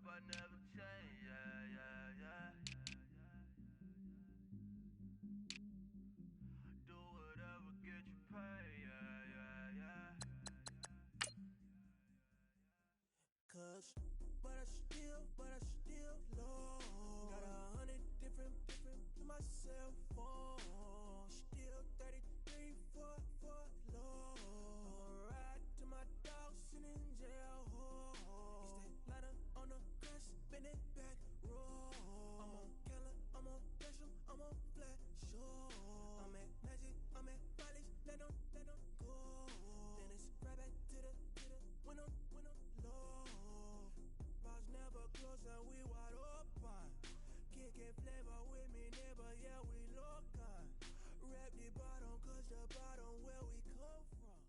I never change, yeah. Do whatever, get you paid, yeah. But I still low. Got 100 different to my cell phone. Still 33 for low. I'ma ride to my dog sitting in jail. It's that ladder on the grass, spin it back, roll. I'm on Keller, I'm on Gresham, I'm on Flat Shore. I'm at Magic, I'm at Bally's, let them go. Then it's right back to the when I'm low. Bars never close and we wide open. Kicking flavor with me, neighbor, yeah, we local. Rap the bottom, cause the bottom where we come from.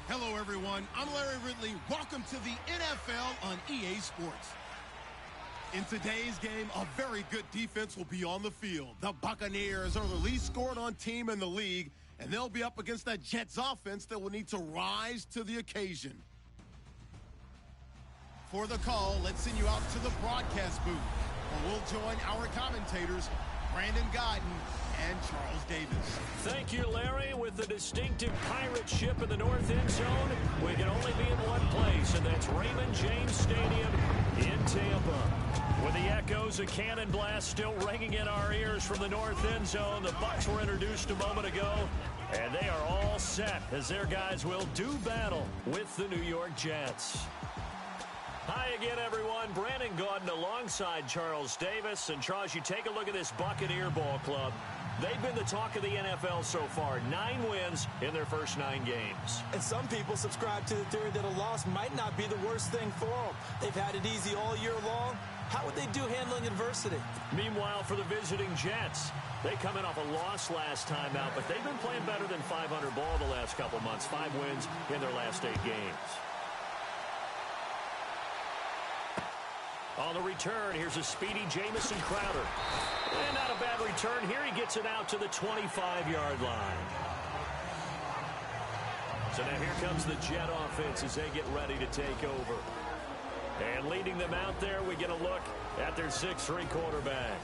Hello, everyone. I'm Larry Ridley. Welcome to the NFL on EA Sports. In today's game, a very good defense will be on the field. The Buccaneers are the least scored on team in the league, and they'll be up against that Jets offense that will need to rise to the occasion. For the call, let's send you out to the broadcast booth, where we'll join our commentators, Brandon Godden and Charles Davis. Thank you, Larry. With the distinctive pirate ship in the north end zone, we can only be in one place, and that's Raymond James Stadium in Tampa. With the echoes of cannon blast still ringing in our ears from the north end zone, the Bucs were introduced a moment ago, and they are all set as their guys will do battle with the New York Jets. Hi again, everyone. Brandon Gaudin alongside Charles Davis. And, Charles, you take a look at this Buccaneer ball club. They've been the talk of the NFL so far. 9 wins in their first 9 games. And some people subscribe to the theory that a loss might not be the worst thing for them. They've had it easy all year long. How would they do handling adversity? Meanwhile, for the visiting Jets, they come in off a loss last time out, but they've been playing better than 500 ball the last couple months. 5 wins in their last 8 games. On the return, here's a speedy Jamison Crowder. And not a bad return here. He gets it out to the 25-yard line. So now here comes the Jet offense as they get ready to take over. And leading them out there, we get a look at their 6'3" quarterback.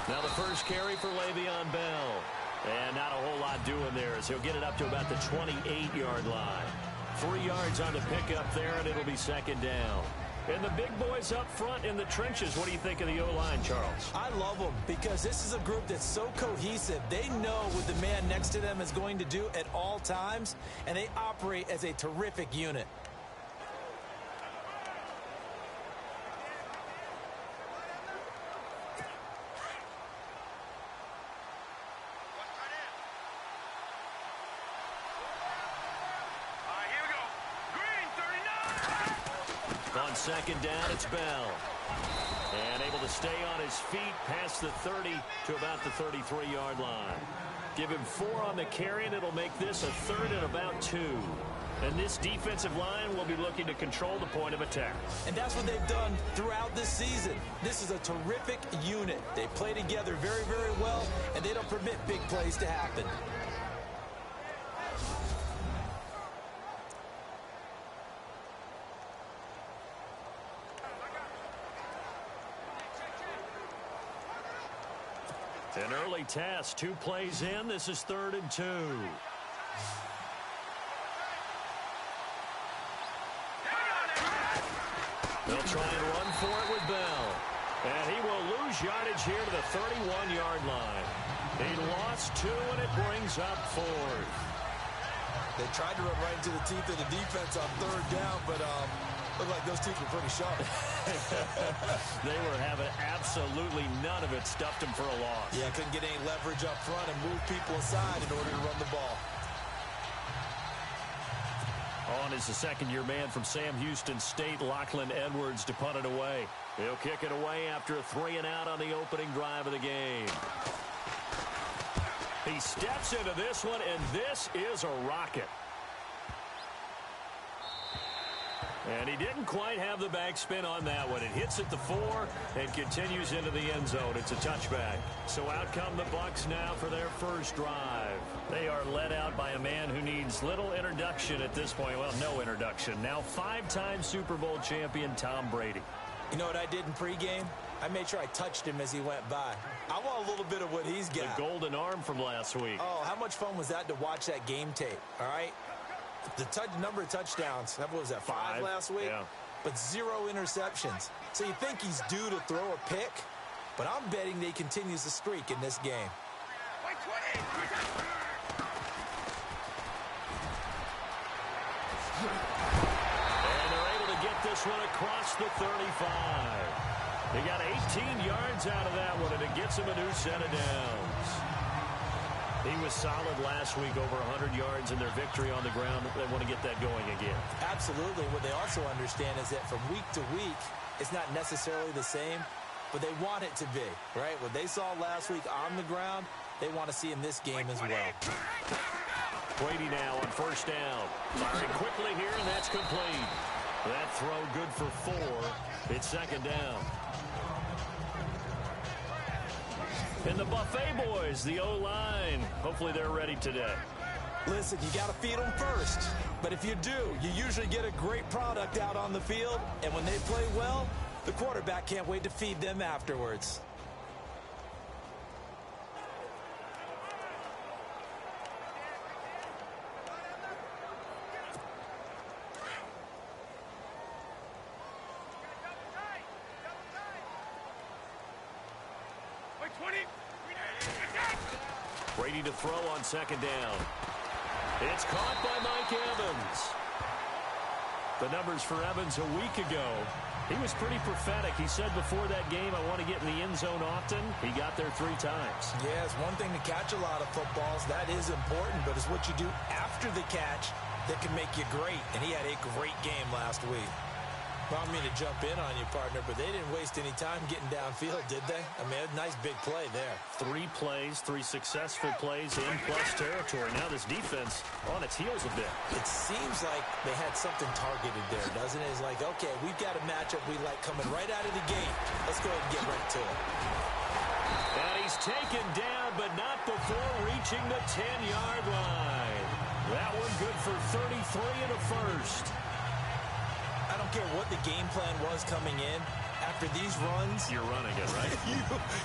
Now the first carry for Le'Veon Bell. And not a whole lot doing there as he'll get it up to about the 28-yard line. 3 yards on the pickup there, and it'll be second down. And the big boys up front in the trenches. What do you think of the O-line, Charles? I love them because this is a group that's so cohesive. They know what the man next to them is going to do at all times, and they operate as a terrific unit. On second down, it's Bell. And able to stay on his feet past the 30 to about the 33-yard line. Give him 4 on the carry, and it'll make this a 3rd and about 2. And this defensive line will be looking to control the point of attack. And that's what they've done throughout this season. This is a terrific unit. They play together very, very well, and they don't permit big plays to happen. An early test, 2 plays in. This is 3rd and 2. They'll try and run for it with Bell. And he will lose yardage here to the 31-yard line. He lost 2, and it brings up 4th. They tried to run right into the teeth of the defense on 3rd down, but looked like those teeth were pretty sharp. They were having absolutely none of it. Stuffed them for a loss. Yeah, couldn't get any leverage up front and move people aside in order to run the ball. On is the second-year man from Sam Houston State, Lachlan Edwards, to punt it away. He'll kick it away after a 3-and-out on the opening drive of the game. He steps into this one, and this is a rocket. And he didn't quite have the backspin on that one. It hits at the 4 and continues into the end zone. It's a touchback. So out come the Bucs now for their first drive. They are led out by a man who needs little introduction at this point. Well, no introduction. Now 5-time Super Bowl champion Tom Brady. You know what I did in pregame? I made sure I touched him as he went by. I want a little bit of what he's got. The golden arm from last week. Oh, how much fun was that to watch that game tape, all right? The number of touchdowns, what was that, 5 last week? Yeah. But 0 interceptions. So you think he's due to throw a pick, but I'm betting that he continues the streak in this game. And they're able to get this one across the 35. They got 18 yards out of that one, and it gets him a new set of downs. He was solid last week, over 100 yards in their victory on the ground. They want to get that going again. Absolutely. What they also understand is that from week to week, it's not necessarily the same, but they want it to be, right? What they saw last week on the ground, they want to see in this game as well. Brady now on first down. Firing quickly here, and that's complete. That throw good for 4. It's second down. And the Buffet boys, the O-line, hopefully they're ready today. Listen, you got to feed them first. But if you do, you usually get a great product out on the field. And when they play well, the quarterback can't wait to feed them afterwards. Brady to throw on second down. It's caught by Mike Evans. The numbers for Evans a week ago, he was pretty prophetic. He said before that game, I want to get in the end zone often. He got there 3 times. Yeah, it's one thing to catch a lot of footballs. That is important, but it's what you do after the catch that can make you great. And he had a great game last week. I don't mean to jump in on you, partner, but they didn't waste any time getting downfield, did they? I mean, a nice big play there. 3 plays, 3 successful plays in plus territory. Now this defense on its heels a bit. It seems like they had something targeted there, doesn't it? It's like, okay, we've got a matchup we like coming right out of the gate. Let's go ahead and get right to it. And he's taken down, but not before reaching the 10-yard line. That one good for 33 and a first. I don't care what the game plan was coming in. After these runs, you're running it, right?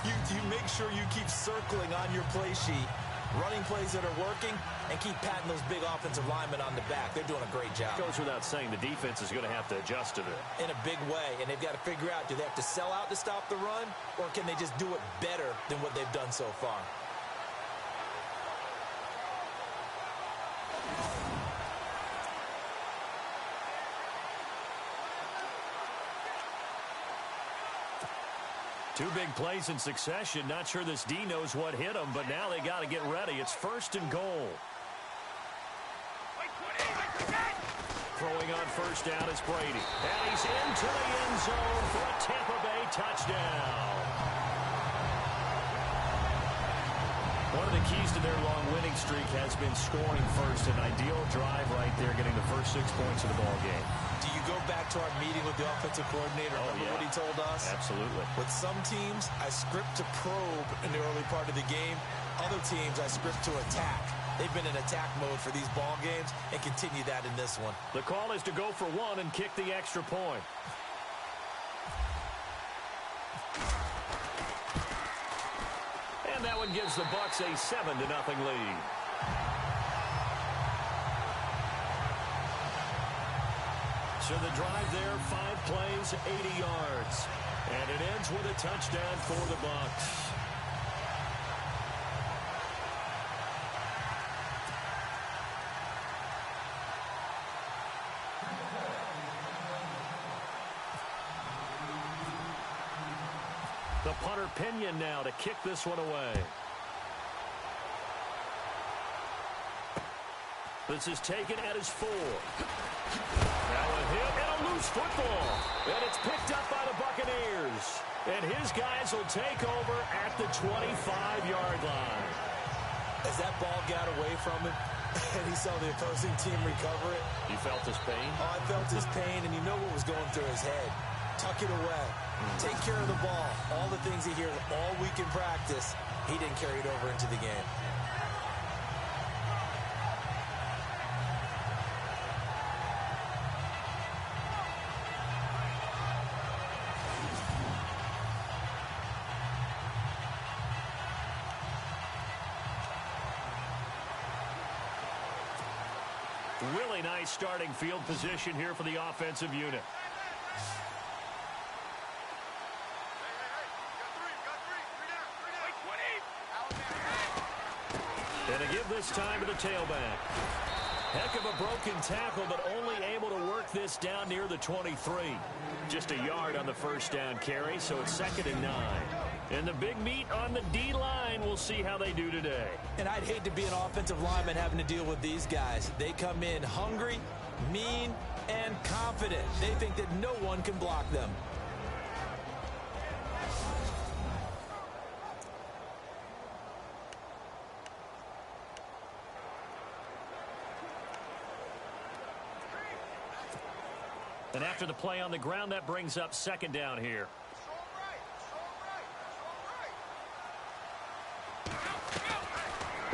you make sure you keep circling on your play sheet, running plays that are working, and keep patting those big offensive linemen on the back. They're doing a great job. Goes without saying the defense is going to have to adjust to it. In a big way, and they've got to figure out, do they have to sell out to stop the run, or can they just do it better than what they've done so far? Two big plays in succession. Not sure this D knows what hit him, but now they got to get ready. It's first and goal. Throwing on first down is Brady. And he's into the end zone for a Tampa Bay touchdown. One of the keys to their long winning streak has been scoring first. An ideal drive right there, getting the first 6 points of the ball game. Do you go back to our meeting with the offensive coordinator? Remember what he told us? Absolutely. With some teams, I script to probe in the early part of the game. Other teams, I script to attack. They've been in attack mode for these ball games and continue that in this one. The call is to go for 1 and kick the extra point. And that one gives the Bucs a 7-0 lead. So the drive there, 5 plays, 80 yards. And it ends with a touchdown for the Bucs. The punter Pinion now to kick this one away. This is taken at his 4. Now a hit and a loose football. And it's picked up by the Buccaneers. And his guys will take over at the 25-yard line. As that ball got away from him, and he saw the opposing team recover it. You felt his pain? Oh, I felt his pain, and you know what was going through his head. Tuck it away. Take care of the ball. All the things he hears all week in practice, he didn't carry it over into the game. Really nice starting field position here for the offensive unit. And to give this time to the tailback. Heck of a broken tackle, but only able to work this down near the 23. Just a yard on the first down carry, so it's 2nd and 9. And the big meat on the D-line, we'll see how they do today. And I'd hate to be an offensive lineman having to deal with these guys. They come in hungry, mean, and confident. They think that no one can block them. And after the play on the ground, that brings up 2nd down here.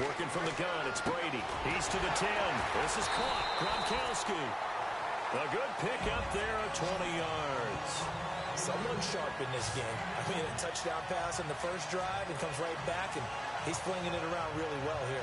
Working from the gun, it's Brady. He's to the 10. This is caught. Gronkowski. A good pickup there of 20 yards. Someone sharp in this game. I mean, a touchdown pass on the first drive and comes right back, and he's flinging it around really well here.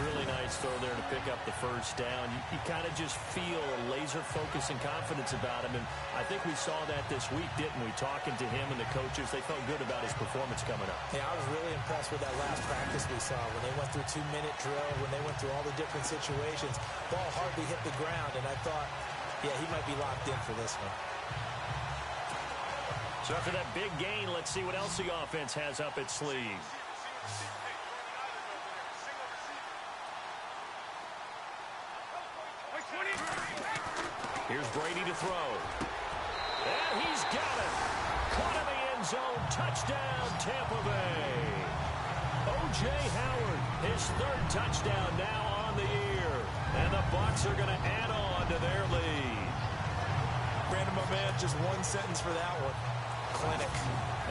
Really nice throw there to pick up the first down. You kind of just feel a laser focus and confidence about him, and I think we saw that this week, didn't we? Talking to him and the coaches, they felt good about his performance coming up. Yeah, I was really impressed with that last practice we saw when they went through 2-minute drill, when they went through all the different situations. Ball hardly hit the ground, and I thought, yeah, he might be locked in for this one. So after that big gain, let's see what else the offense has up its sleeve. Here's Brady to throw. And he's got it. Caught in the end zone. Touchdown, Tampa Bay. O.J. Howard, his 3rd touchdown now on the year. And the Bucs are going to add on to their lead. Brandon, my man, just one sentence for that one. Clinic.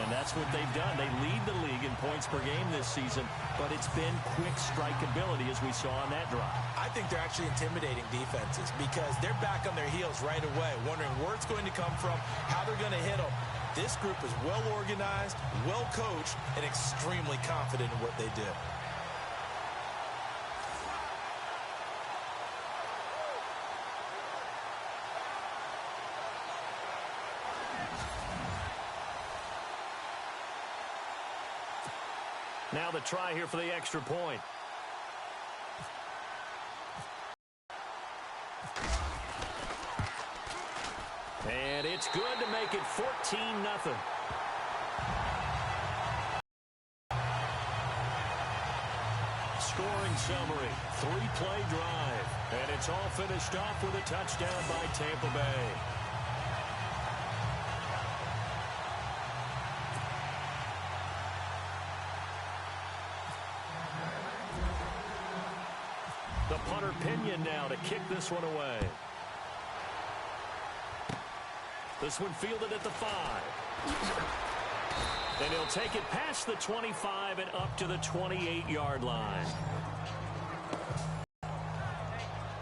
And that's what they've done. They lead the league in points per game this season, but it's been quick strikeability as we saw on that drive. I think they're actually intimidating defenses because they're back on their heels right away, wondering where it's going to come from, how they're going to hit them. This group is well organized, well coached, and extremely confident in what they do. Now the try here for the extra point. And it's good to make it 14-0. Scoring summary, 3-play drive. And it's all finished off with a touchdown by Tampa Bay. The punter Pinion now to kick this one away. This one fielded at the 5. And he'll take it past the 25 and up to the 28-yard line.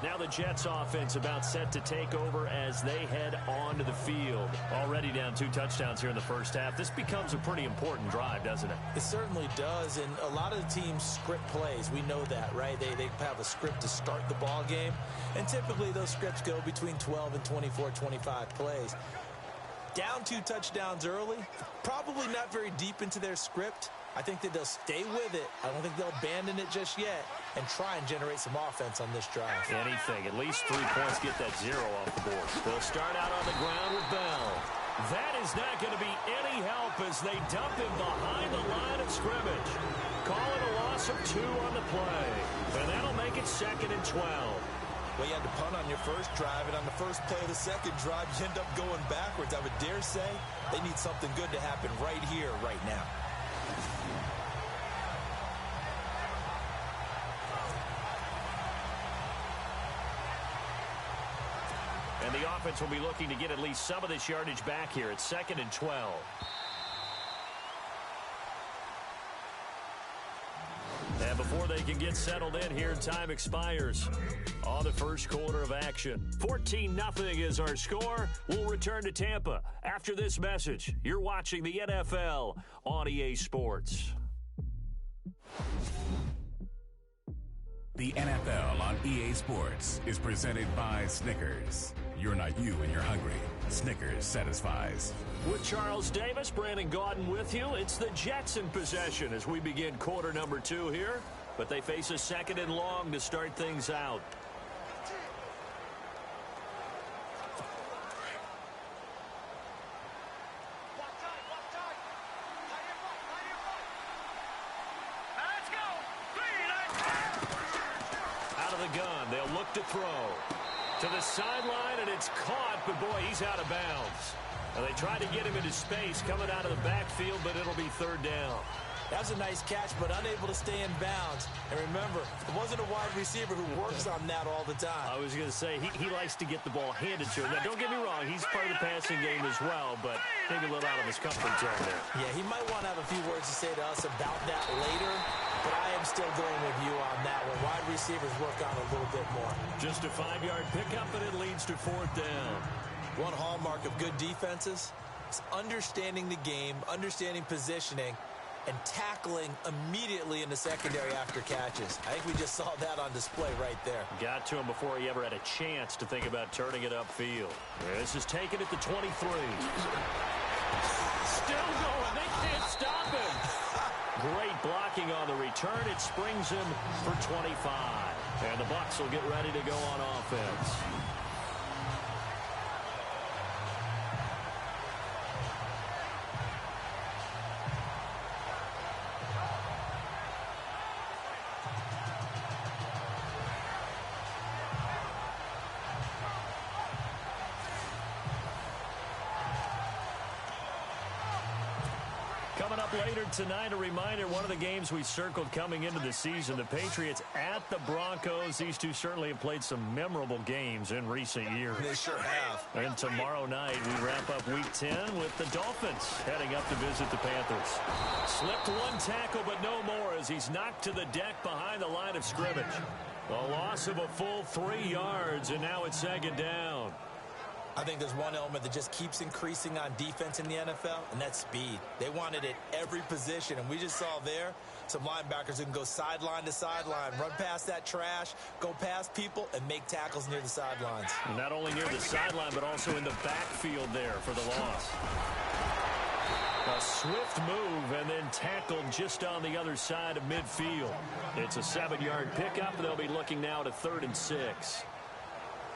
Now the Jets offense about set to take over as they head onto the field. Already down 2 touchdowns here in the first half. This becomes a pretty important drive, doesn't it? It certainly does, and a lot of the teams script plays. We know that, right? They have a script to start the ball game, and typically those scripts go between 12 and 24, 25 plays. Down 2 touchdowns early, probably not very deep into their script. I think that they'll stay with it. I don't think they'll abandon it just yet and try and generate some offense on this drive. Anything. At least 3 points, get that 0 off the board. They'll start out on the ground with Bell. That is not going to be any help as they dump him behind the line of scrimmage. Calling a loss of 2 on the play. And that'll make it 2nd and 12. Well, you had to punt on your first drive, and on the first play of the second drive, you end up going backwards. I would dare say they need something good to happen right here, right now. And the offense will be looking to get at least some of this yardage back here. It's 2nd and 12. And before they can get settled in here, time expires on the first quarter of action. 14-0 is our score. We'll return to Tampa after this message. You're watching the NFL on EA Sports. The NFL on EA Sports is presented by Snickers. You're not you when you're hungry. Snickers satisfies. With Charles Davis, Brandon Gaudin with you. It's the Jets in possession as we begin quarter number 2 here. But they face a 2nd and long to start things out. Out of the gun, they'll look to throw. To the sideline, and it's caught, but boy, he's out of bounds. And they tried to get him into space coming out of the backfield, but it'll be 3rd down. That's a nice catch, but unable to stay in bounds. And remember, it wasn't a wide receiver who works on that all the time. I was going to say, he likes to get the ball handed to him. Now, don't get me wrong, he's part of the passing game as well, but maybe a little out of his comfort zone there. Yeah, he might want to have a few words to say to us about that later, but I am still going with you on that one. Wide receivers work on a little bit more. Just a 5-yard pickup, and it leads to 4th down. One hallmark of good defenses is understanding the game, understanding positioning, and tackling immediately in the secondary after catches. I think we just saw that on display right there. Got to him before he ever had a chance to think about turning it upfield. This is taken at the 23. Still going. They can't stop him. Great blocking on the return. It springs him for 25. And the Bucs will get ready to go on offense. Coming up later tonight, a reminder, one of the games we circled coming into the season, the Patriots at the Broncos. These two certainly have played some memorable games in recent years. They sure have. And tomorrow night, we wrap up Week 10 with the Dolphins heading up to visit the Panthers. Slipped one tackle, but no more as he's knocked to the deck behind the line of scrimmage. A loss of a full 3 yards, and now it's 2nd down. I think there's one element that just keeps increasing on defense in the NFL, and that's speed. They want it at every position, and we just saw there some linebackers who can go sideline to sideline, run past that trash, go past people, and make tackles near the sidelines. Not only near the sideline, but also in the backfield there for the loss. A swift move and then tackled just on the other side of midfield. It's a 7-yard pickup. They'll be looking now to 3rd and 6.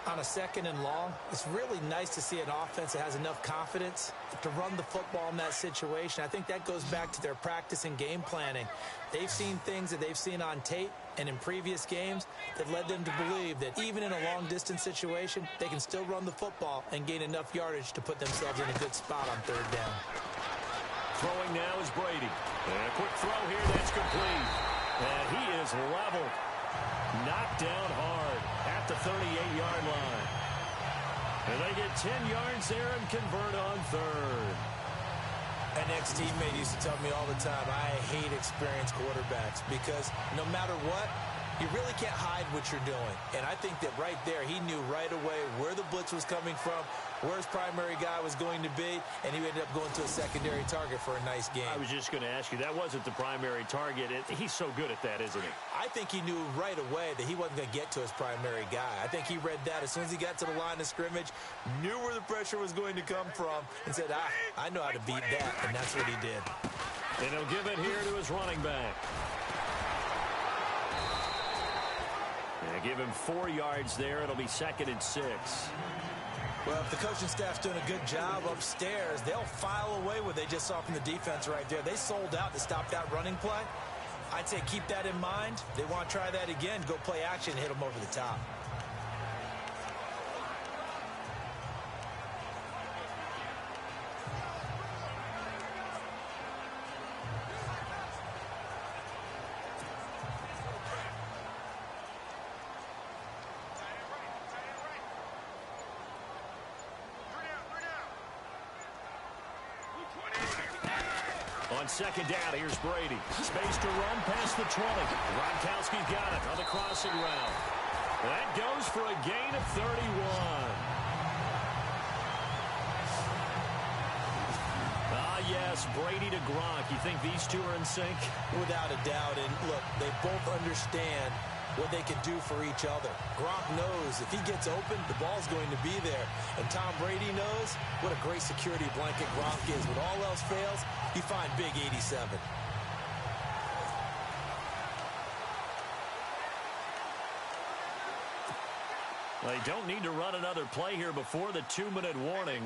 On a 2nd and long, it's really nice to see an offense that has enough confidence to run the football in that situation. I think that goes back to their practice and game planning. They've seen things that they've seen on tape and in previous games that led them to believe that even in a long-distance situation, they can still run the football and gain enough yardage to put themselves in a good spot on 3rd down. Throwing now is Brady. And a quick throw here, that's complete. And he is leveled. Knocked down hard at the 38-yard line. And they get 10 yards there and convert on 3rd. An ex-teammate used to tell me all the time, I hate experienced quarterbacks because no matter what, you really can't hide what you're doing. And I think that right there, he knew right away where the blitz was coming from, where his primary guy was going to be, and he ended up going to a secondary target for a nice game. I was just going to ask you, that wasn't the primary target. He's so good at that, isn't he? I think he knew right away that he wasn't going to get to his primary guy. I think he read that as soon as he got to the line of scrimmage, knew where the pressure was going to come from, and said, I know how to beat that, and that's what he did. And he'll give it here to his running back. And give him 4 yards there. It'll be 2nd and 6. Well, if the coaching staff's doing a good job upstairs, they'll file away what they just saw from the defense right there. They sold out to stop that running play. I'd say keep that in mind. They want to try that again, go play action, hit them over the top. On second down, here's Brady. Space to run past the 20. Gronkowski's got it on the crossing route. That goes for a gain of 31. Yes, Brady to Gronk. You think these two are in sync? Without a doubt. And look, they both understand what they can do for each other. Gronk knows if he gets open, the ball's going to be there. And Tom Brady knows what a great security blanket Gronk is. When all else fails, you find big 87. They don't need to run another play here before the 2-minute warning.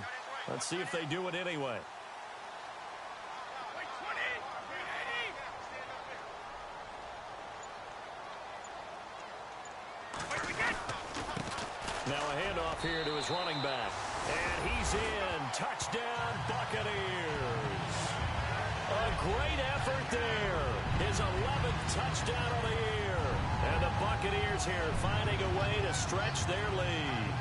Let's see if they do it anyway. Now a handoff here to his running back. And he's in. Touchdown, Buccaneers. A great effort there. His 11th touchdown of the year. And the Buccaneers here finding a way to stretch their lead.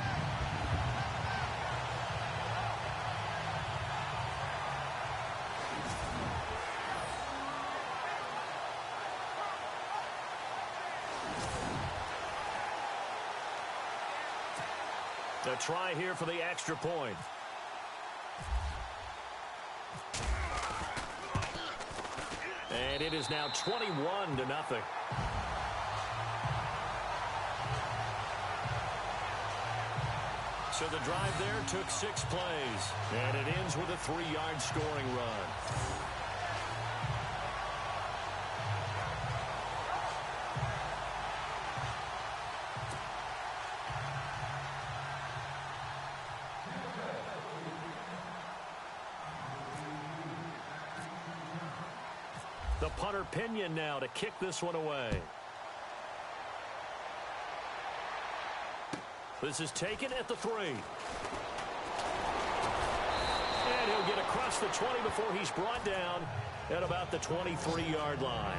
A try here for the extra point. And it is now 21-0. So the drive there took 6 plays. And it ends with a 3-yard scoring run. The punter Pinion now to kick this one away. This is taken at the 3. And he'll get across the 20 before he's brought down at about the 23-yard line.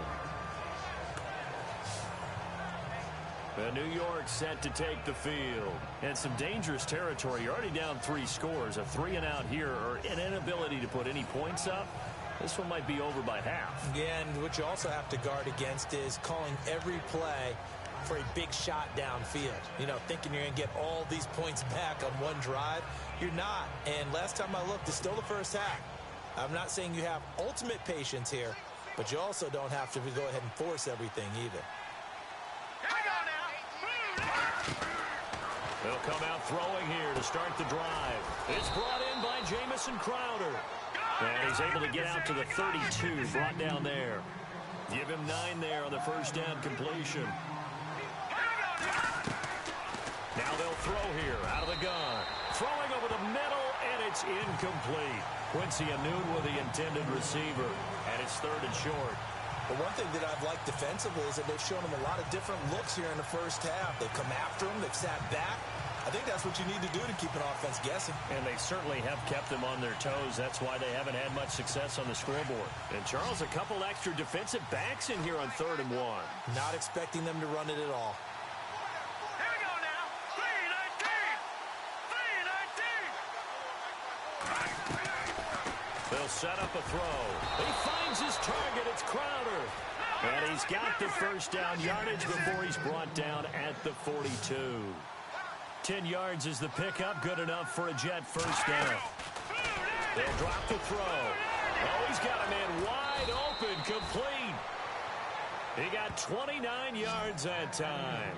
And New York set to take the field. And some dangerous territory. You're already down 3 scores. A 3-and-out here or an inability to put any points up. This one might be over by half. Yeah, and what you also have to guard against is calling every play for a big shot downfield. You know, thinking you're going to get all these points back on one drive. You're not. And last time I looked, it's still the first half. I'm not saying you have ultimate patience here, but you also don't have to go ahead and force everything either. They'll come out throwing here to start the drive. It's brought in by Jamison Crowder. And he's able to get out to the 32, brought down there. Give him 9 there on the first down completion. Now they'll throw here out of the gun. Throwing over the middle, and it's incomplete. Quincy Anoon with the intended receiver, and it's 3rd and short. But one thing that I've liked defensively is that they've shown him a lot of different looks here in the first half. They've come after him. They've sat back. I think that's what you need to do to keep an offense guessing. And they certainly have kept them on their toes. That's why they haven't had much success on the scoreboard. And, Charles, a couple extra defensive backs in here on 3rd and 1. Not expecting them to run it at all. Here we go now. 3-19. They'll set up a throw. He finds his target. It's Crowder. And he's got the first down yardage before he's brought down at the 42. 10 yards is the pickup. Good enough for a Jet first down. They'll drop the throw. Oh, he's got a man wide open, complete. He got 29 yards that time.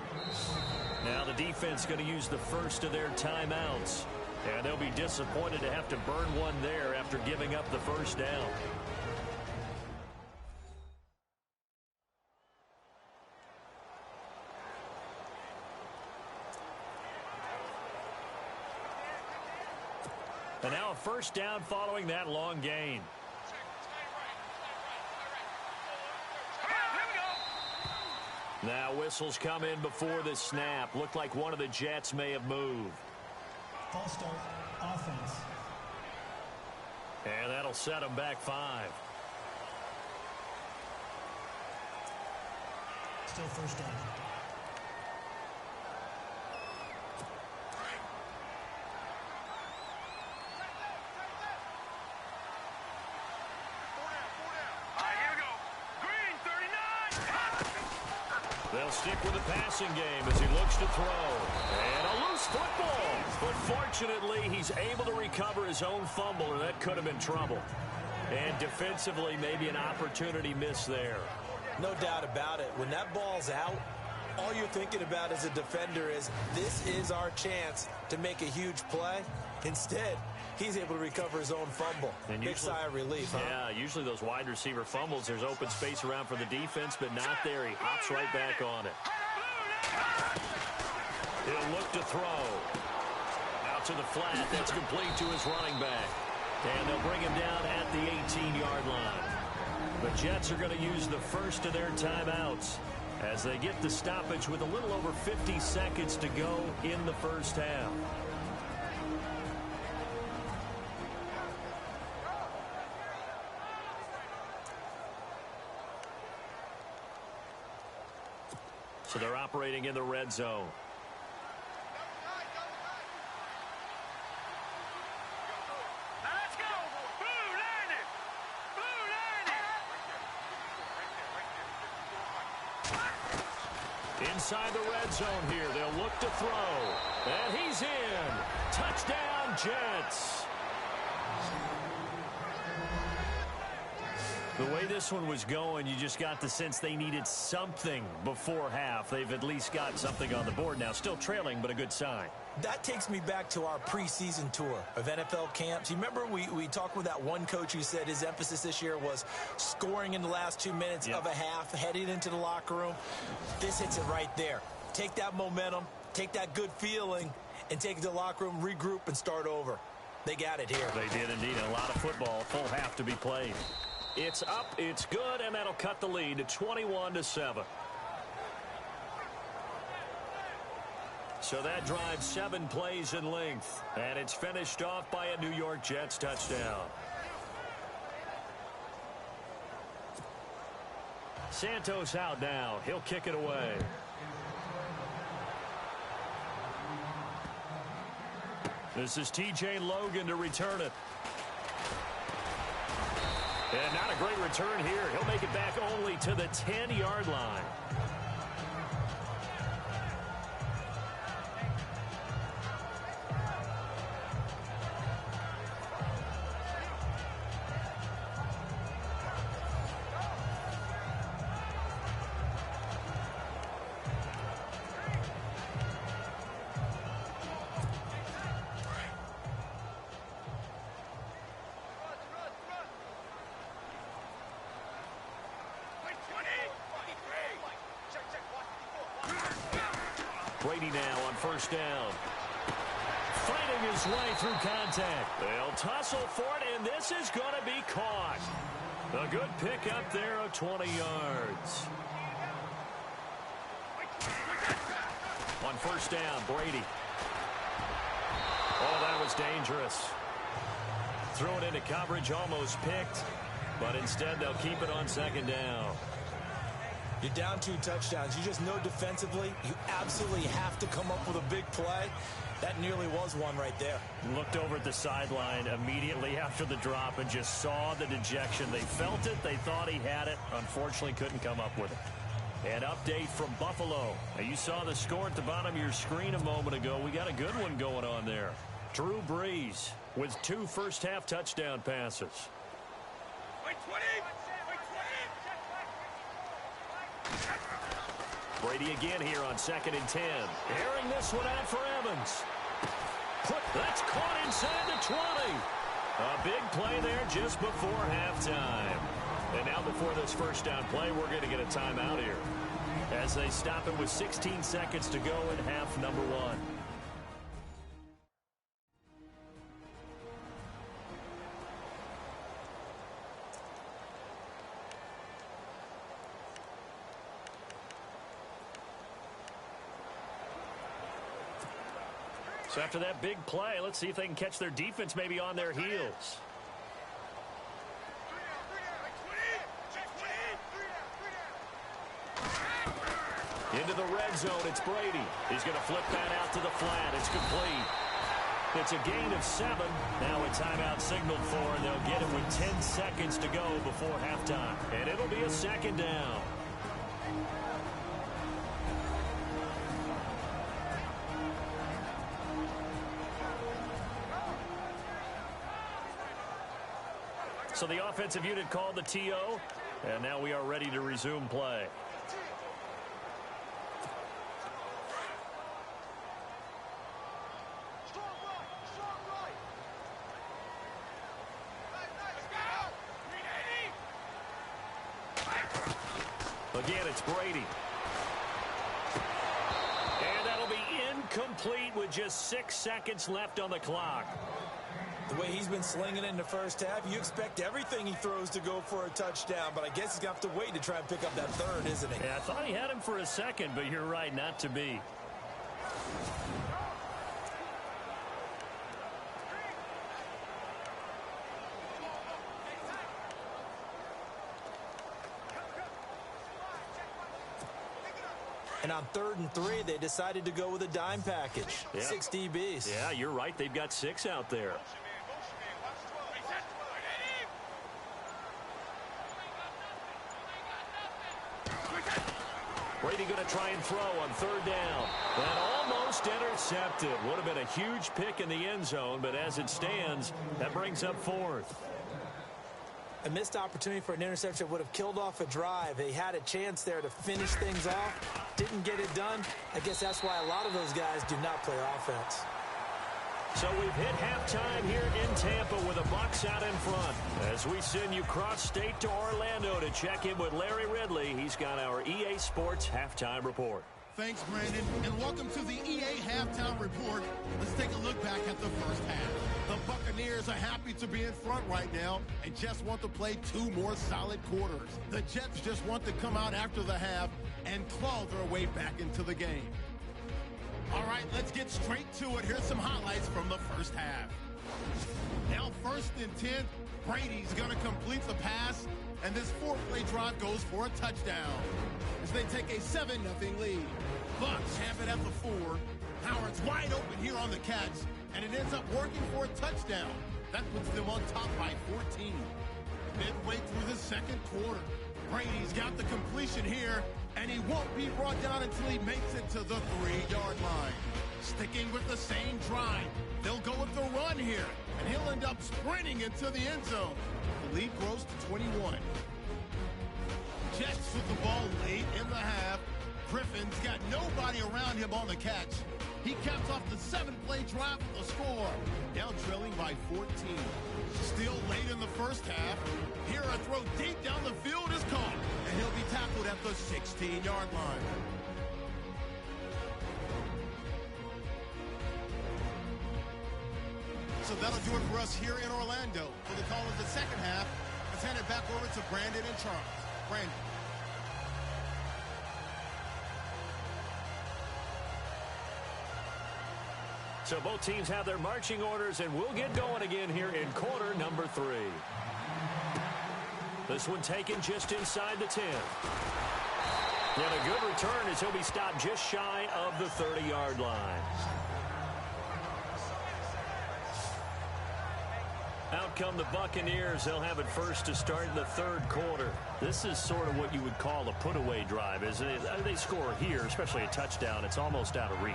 Now the defense going to use the first of their timeouts. And they'll be disappointed to have to burn one there after giving up the first down. And now a first down following that long gain. Now whistles come in before the snap. Looked like one of the Jets may have moved. False start, offense. And that'll set them back 5. Still first down. They'll stick with the passing game as he looks to throw. And a loose football. But fortunately, he's able to recover his own fumble, or that could have been trouble. And defensively, maybe an opportunity miss there. No doubt about it. When that ball's out, all you're thinking about as a defender is, this is our chance to make a huge play. Instead, he's able to recover his own fumble. And big sigh of relief, huh? Yeah, usually those wide receiver fumbles, there's open space around for the defense, but not there. He hops right back on it. He'll look to throw. Out to the flat. That's complete to his running back. And they'll bring him down at the 18-yard line. The Jets are going to use the first of their timeouts as they get the stoppage with a little over 50 seconds to go in the first half. So they're operating in the red zone. Inside the red zone here, they'll look to throw. And he's in. Touchdown, Jets. The way this one was going, you just got the sense they needed something before half. They've at least got something on the board now. Still trailing, but a good sign. That takes me back to our preseason tour of NFL camps. You remember we talked with that one coach who said his emphasis this year was scoring in the last 2 minutes of a half, heading into the locker room. This hits it right there. Take that momentum, take that good feeling, and take it to the locker room, regroup, and start over. They got it here. They did indeed. A lot of football, full half to be played. It's up, it's good, and that'll cut the lead to 21-7. So that drives 7 plays in length, and it's finished off by a New York Jets touchdown. Santos out now. He'll kick it away. This is T.J. Logan to return it. And not a great return here. He'll make it back only to the 10-yard line. Brady now on first down. Fighting his way through contact. They'll tussle for it, and this is going to be caught. A good pick up there of 20 yards. On first down, Brady. Oh, that was dangerous. Threw it into coverage, almost picked, but instead they'll keep it on second down. You're down 2 touchdowns. You just know defensively you absolutely have to come up with a big play. That nearly was one right there. Looked over at the sideline immediately after the drop and just saw the dejection. They felt it. They thought he had it. Unfortunately, couldn't come up with it. An update from Buffalo. Now, you saw the score at the bottom of your screen a moment ago. We got a good one going on there. Drew Brees with 2 first-half touchdown passes. Brady again here on 2nd and 10. Airing this one out for Evans. That's caught inside the 20. A big play there just before halftime. And now before this first down play, we're going to get a timeout here as they stop it with 16 seconds to go in half number 1. So after that big play, let's see if they can catch their defense maybe on their heels. Into the red zone, it's Brady. He's going to flip that out to the flat. It's complete. It's a gain of 7. Now a timeout signaled for, and they'll get it with 10 seconds to go before halftime. And it'll be a second down. So the offensive unit called the TO, and now we are ready to resume play. Again, it's Brady. And that'll be incomplete with just 6 seconds left on the clock. The way he's been slinging it in the first half, you expect everything he throws to go for a touchdown, but I guess he's going to have to wait to try and pick up that third, isn't he? Yeah, I thought he had him for a second, but you're right, not to be. And on 3rd and 3, they decided to go with a dime package. Yeah. 6 DBs. Yeah, you're right. They've got 6 out there. Brady going to try and throw on 3rd down. And almost intercepted. Would have been a huge pick in the end zone, but as it stands, that brings up 4th. A missed opportunity for an interception would have killed off a drive. They had a chance there to finish things off. Didn't get it done. I guess that's why a lot of those guys do not play offense. So we've hit halftime here in Tampa with a Bucs out in front. As we send you cross-state to Orlando to check in with Larry Ridley. He's got our EA Sports halftime report. Thanks, Brandon, and welcome to the EA Halftime Report. Let's take a look back at the first half. The Buccaneers are happy to be in front right now and just want to play 2 more solid quarters. The Jets just want to come out after the half and claw their way back into the game. All right, let's get straight to it. Here's some highlights from the first half. Now 1st and 10, Brady's going to complete the pass, and this 4-play drive goes for a touchdown as they take a 7-0 lead. Bucs have it at the 4. Howard's wide open here on the catch, and it ends up working for a touchdown. That puts them on top by 14. Midway through the 2nd quarter, Brady's got the completion here, and he won't be brought down until he makes it to the 3-yard line. Sticking with the same drive, they'll go with the run here, and he'll end up sprinting into the end zone. The lead grows to 21. Jets with the ball late in the half. Griffin's got nobody around him on the catch. He caps off the 7-play drive with a score. Now trailing by 14. Still late in the first half. Here a throw deep down the field is caught, and he'll be tackled at the 16-yard line. So that'll do it for us here in Orlando. For the call of the second half, let's hand it back over to Brandon and Charles. Brandon. So both teams have their marching orders, and we'll get going again here in quarter number 3. This one taken just inside the 10. And a good return as he'll be stopped just shy of the 30-yard line. Out come the Buccaneers. They'll have it first to start in the 3rd quarter. This is sort of what you would call a put-away drive, isn't it? They score here, especially a touchdown. It's almost out of reach.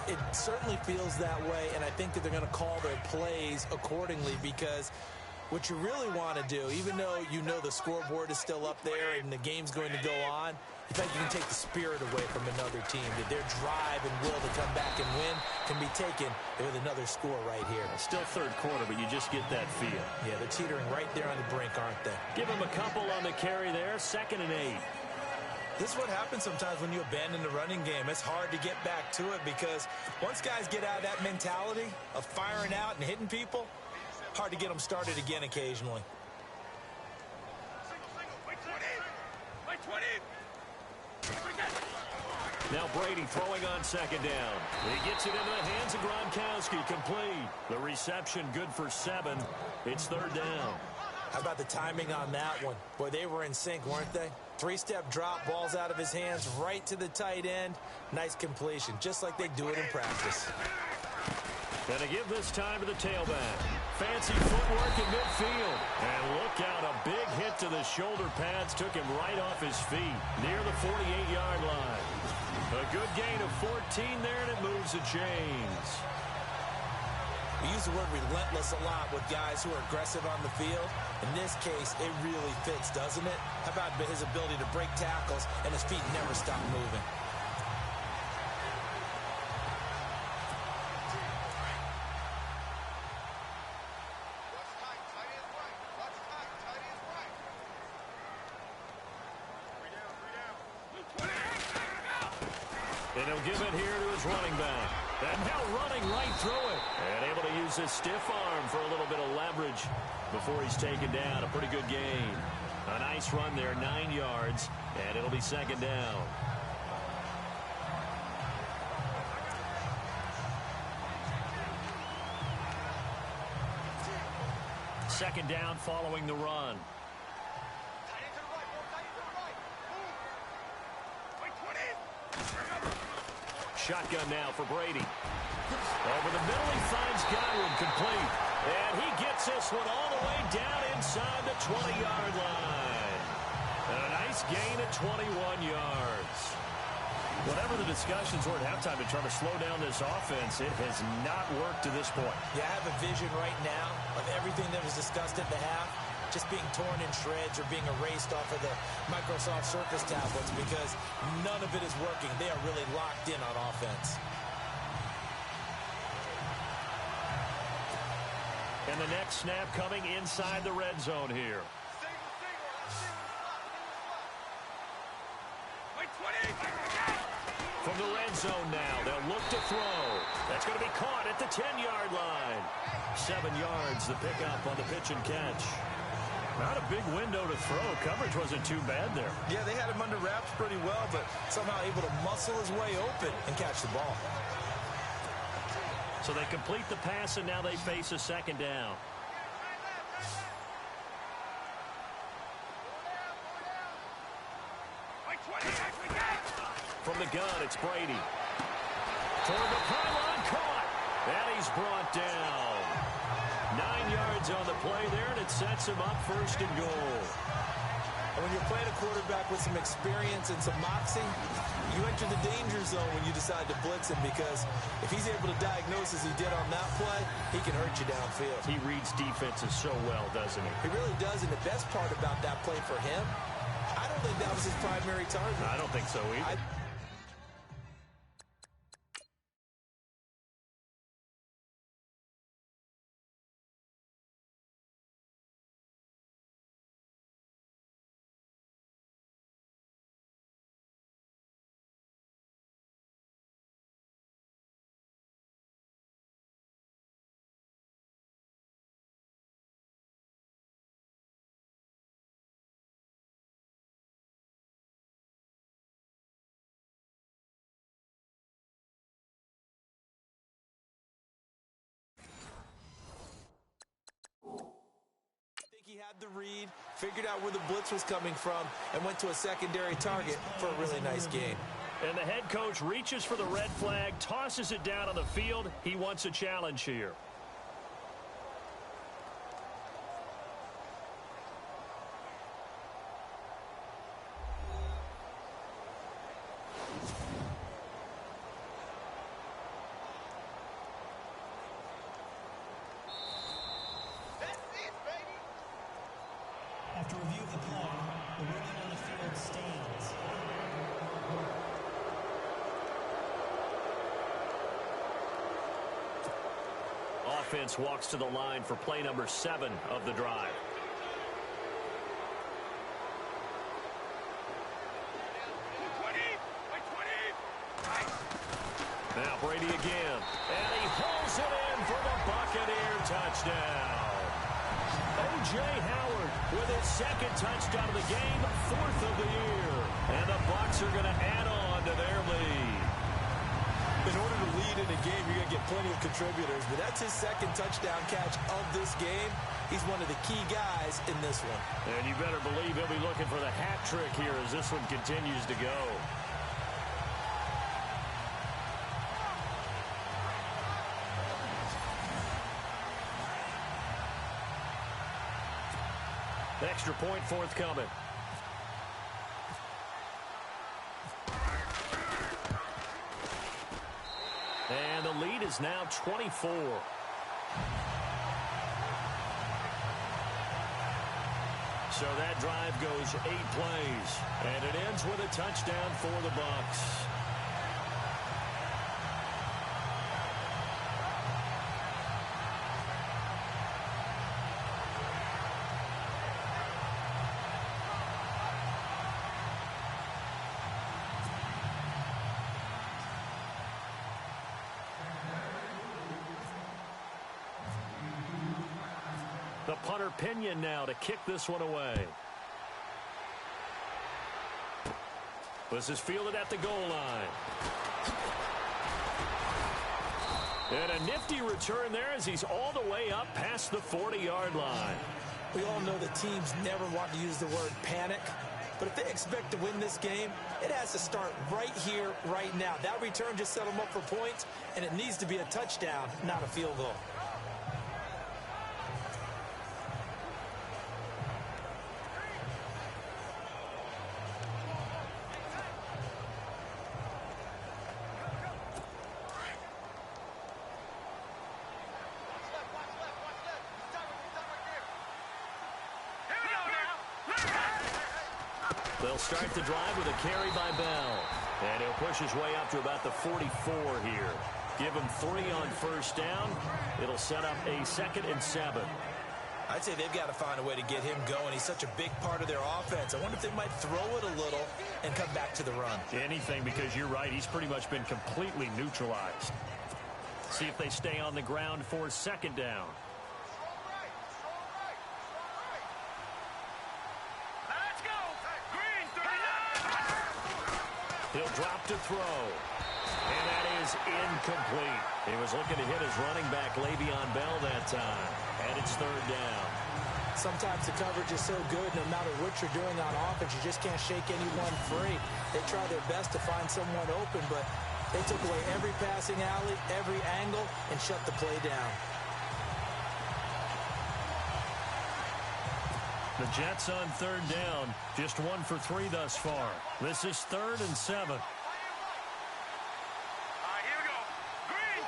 It certainly feels that way, and I think that they're going to call their plays accordingly, because what you really want to do, even though you know the scoreboard is still up there and the game's going to go on, in fact, you can take the spirit away from another team. That their drive and will to come back and win can be taken with another score right here. Still 3rd quarter, but you just get that feel. Yeah, they're teetering right there on the brink, aren't they? Give them a couple on the carry there. 2nd and 8. This is what happens sometimes when you abandon the running game. It's hard to get back to it, because once guys get out of that mentality of firing out and hitting people, hard to get them started again occasionally. Now Brady throwing on 2nd down. He gets it into the hands of Gronkowski. Complete. The reception good for 7. It's 3rd down. How about the timing on that one? Boy, they were in sync, weren't they? 3-step drop, balls out of his hands, right to the tight end. Nice completion, just like they do it in practice. Gonna give this time to the tailback. Fancy footwork in midfield. And look out, a big hit to the shoulder pads took him right off his feet near the 48-yard line. A good gain of 14 there, and it moves the chains. We use the word relentless a lot with guys who are aggressive on the field. In this case, it really fits, doesn't it? How about his ability to break tackles and his feet never stop moving? And he'll give it here to his running back. And now running right through it. And able to use his stiff arm for a little bit of leverage before he's taken down. A pretty good gain. A nice run there, 9 yards. And it'll be second down. Second down following the run. Shotgun now for Brady. Over the middle, he finds Godwin, complete. And he gets this one all the way down inside the 20-yard line. And a nice gain at 21 yards. Whatever the discussions were at halftime to try to slow down this offense, it has not worked to this point. Yeah, I have a vision right now of everything that was discussed at the half just being torn in shreds or being erased off of the Microsoft Surface tablets because none of it is working. They are really locked in on offense. And the next snap coming inside the red zone here. From the red zone now, they'll look to throw. That's going to be caught at the 10-yard line. 7 yards, the pickup on the pitch and catch. Not a big window to throw. Coverage wasn't too bad there. Yeah, they had him under wraps pretty well, but somehow able to muscle his way open and catch the ball. So they complete the pass, and now they face a second down. From the gun, it's Brady. Toward the pylon, caught. And he's brought down. 9 yards on the play there, and it sets him up first and goal. And when you're playing a quarterback with some experience and some moxie, you enter the danger zone when you decide to blitz him because if he's able to diagnose as he did on that play, he can hurt you downfield. He reads defenses so well, doesn't he? He really does, and the best part about that play for him, I don't think that was his primary target. I don't think so either. He had the read, figured out where the blitz was coming from, and went to a secondary target for a really nice gain. And the head coach reaches for the red flag, tosses it down on the field. He wants a challenge here. After review of the play, the ruling on the field stands. Offense walks to the line for play number 7 of the drive. Now Brady again, and he pulls it in for the Buccaneer touchdown. O.J. Howard with his second touchdown of the game, 4th of the year. And the Bucs are going to add on to their lead. In order to lead in a game, you're going to get plenty of contributors, but that's his second touchdown catch of this game. He's one of the key guys in this one. And you better believe he'll be looking for the hat trick here as this one continues to go. Extra point forthcoming. And the lead is now 24. So that drive goes 8 plays, and it ends with a touchdown for the Bucs. The punter Pinion now to kick this one away. This is fielded at the goal line. And a nifty return there as he's all the way up past the 40-yard line. We all know that teams never want to use the word panic, but if they expect to win this game, it has to start right here, right now. That return just set them up for points, and it needs to be a touchdown, not a field goal. They'll start the drive with a carry by Bell. And he'll push his way up to about the 44 here. Give him 3 on first down. It'll set up a 2nd and 7. I'd say they've got to find a way to get him going. He's such a big part of their offense. I wonder if they might throw it a little and come back to the run. Anything, because you're right. He's pretty much been completely neutralized. See if they stay on the ground for 2nd down. He'll drop to throw. And that is incomplete. He was looking to hit his running back, Le'Veon Bell, that time. And it's 3rd down. Sometimes the coverage is so good, no matter what you're doing on offense, you just can't shake anyone free. They try their best to find someone open, but they took away every passing alley, every angle, and shut the play down. The Jets on 3rd down, just 1 for 3 thus far. This is 3rd and 7. All right, here we go. Green,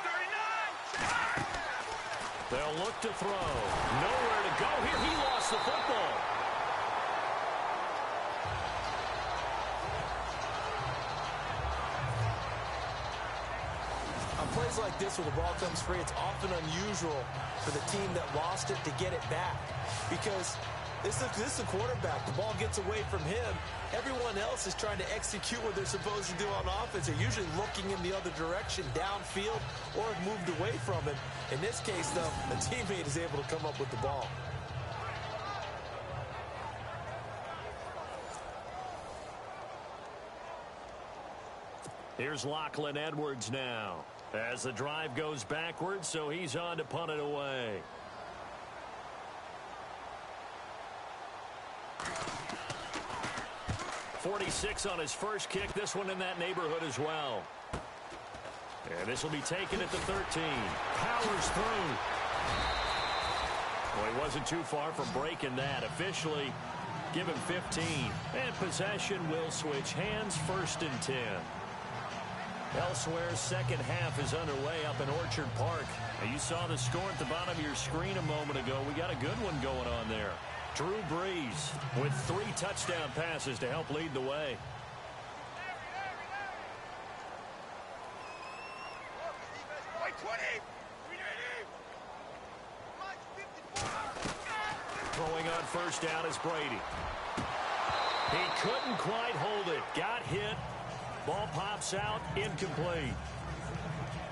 39. They'll look to throw. Nowhere to go here. He lost the football. On plays like this where the ball comes free, it's often unusual for the team that lost it to get it back. Because this is a quarterback. The ball gets away from him. Everyone else is trying to execute what they're supposed to do on offense. They're usually looking in the other direction, downfield, or have moved away from him. In this case, though, the teammate is able to come up with the ball. Here's Lachlan Edwards now. As the drive goes backwards, so he's on to punt it away. .46 on his first kick. This one in that neighborhood as well. And this will be taken at the 13. Powers through. Well, he wasn't too far from breaking that. Officially, give him 15. And possession will switch hands, 1st and 10. Elsewhere, 2nd half is underway up in Orchard Park. And you saw the score at the bottom of your screen a moment ago. We got a good one going on there. Drew Brees with 3 touchdown passes to help lead the way. Throwing on first down is Brady. He couldn't quite hold it. Got hit. Ball pops out. Incomplete.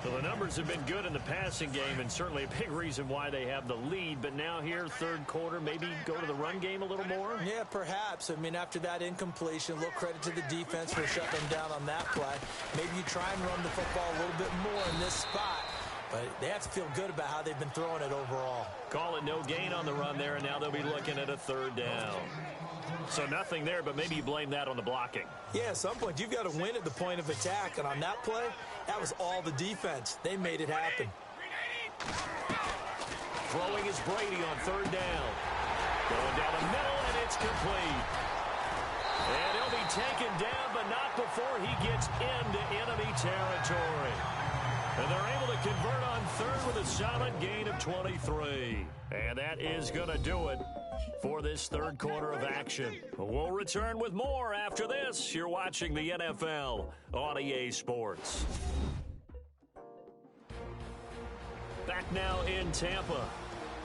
So the numbers have been good in the passing game, and certainly a big reason why they have the lead. But now here, 3rd quarter, maybe go to the run game a little more? Yeah, perhaps. I mean, after that incompletion, a little credit to the defense for shutting them down on that play. Maybe you try and run the football a little bit more in this spot. But they have to feel good about how they've been throwing it overall. Call it no gain on the run there, and now they'll be looking at a 3rd down. So nothing there, but maybe you blame that on the blocking. Yeah, at some point, you've got to win at the point of attack. And on that play, that was all the defense. They made it happen. Throwing is Brady on 3rd down. Going down the middle, and it's complete. And he'll be taken down, but not before he gets into enemy territory. And they're able to convert on 3rd with a solid gain of 23. And that is going to do it for this third quarter of action. We'll return with more after this. You're watching the NFL on EA Sports. Back now in Tampa.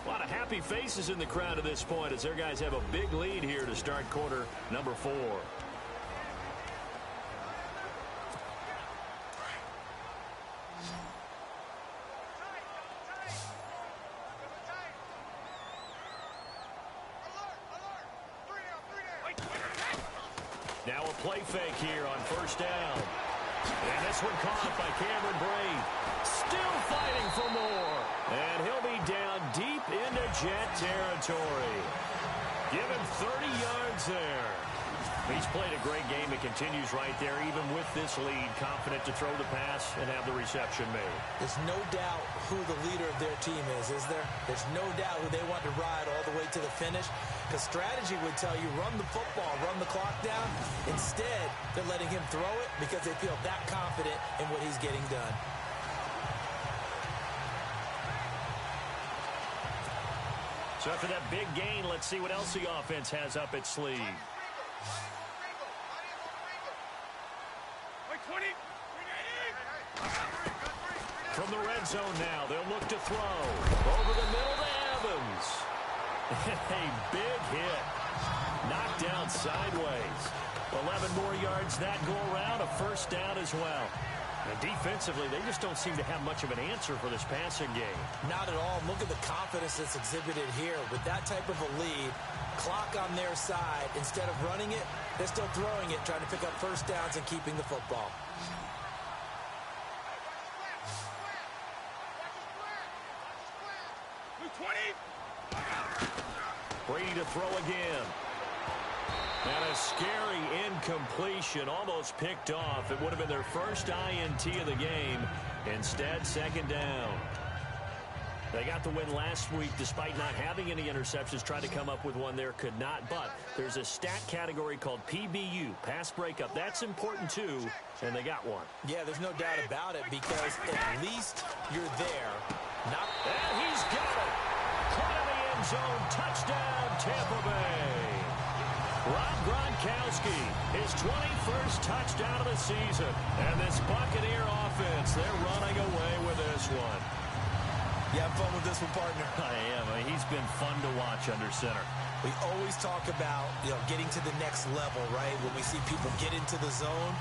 A lot of happy faces in the crowd at this point as their guys have a big lead here to start quarter number 4. Now a play fake here on first down. And this one caught by Cameron Brate. Still fighting for more. And he'll be down deep into Jet territory. Give him 30 yards there. He's played a great game. It continues right there, even with this lead. Confident to throw the pass and have the reception made. There's no doubt who the leader of their team is there? There's no doubt who they want to ride all the way to the finish. Because strategy would tell you, run the football, run the clock down. Instead, they're letting him throw it because they feel that confident in what he's getting done. So after that big gain, let's see what else the offense has up its sleeve. From the red zone now, they'll look to throw. Over the middle to Evans. A big hit. Knocked down sideways. 11 more yards that go around, a first down as well. And defensively, they just don't seem to have much of an answer for this passing game. Not at all. Look at the confidence that's exhibited here. With that type of a lead, clock on their side, instead of running it, they're still throwing it, trying to pick up first downs and keeping the football. Brady to throw again. And a scary incompletion, almost picked off. It would have been their first INT of the game. Instead, second down. They got the win last week despite not having any interceptions. Tried to come up with one there, could not. But there's a stat category called PBU, pass breakup. That's important too, and they got one. Yeah, there's no doubt about it because at least you're there. And he's got it. Caught in the end zone. Touchdown, Tampa Bay. Rob Gronkowski, his 21st touchdown of the season. And this Buccaneer offense, they're running away with this one. You have fun with this one, partner? I am. He's been fun to watch under center. We always talk about, getting to the next level, right? When we see people get into the zone.